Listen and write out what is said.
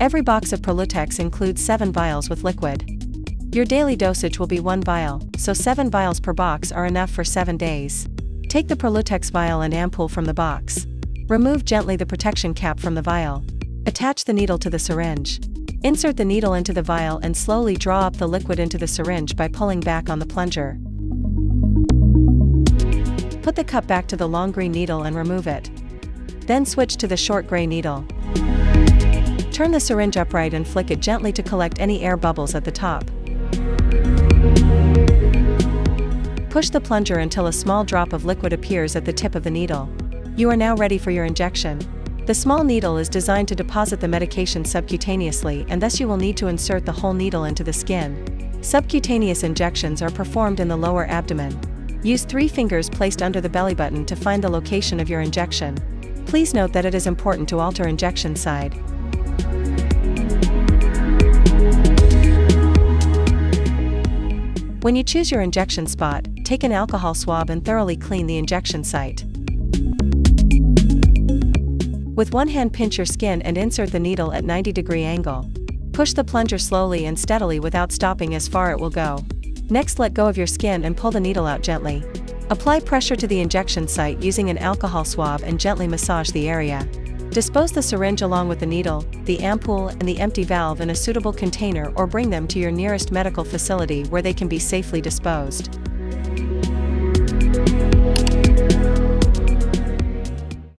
Every box of Prolutex includes 7 vials with liquid. Your daily dosage will be 1 vial, so 7 vials per box are enough for 7 days. Take the Prolutex vial and ampoule from the box. Remove gently the protection cap from the vial. Attach the needle to the syringe. Insert the needle into the vial and slowly draw up the liquid into the syringe by pulling back on the plunger. Put the cup back to the long green needle and remove it. Then switch to the short gray needle. Turn the syringe upright and flick it gently to collect any air bubbles at the top. Push the plunger until a small drop of liquid appears at the tip of the needle. You are now ready for your injection. The small needle is designed to deposit the medication subcutaneously, and thus you will need to insert the whole needle into the skin. Subcutaneous injections are performed in the lower abdomen. Use 3 fingers placed under the belly button to find the location of your injection. Please note that it is important to alter injection side. When you choose your injection spot, take an alcohol swab and thoroughly clean the injection site. With one hand, pinch your skin and insert the needle at 90-degree angle. Push the plunger slowly and steadily without stopping as far it will go. Next, let go of your skin and pull the needle out gently. Apply pressure to the injection site using an alcohol swab and gently massage the area. Dispose the syringe along with the needle, the ampoule, and the empty valve in a suitable container or bring them to your nearest medical facility where they can be safely disposed.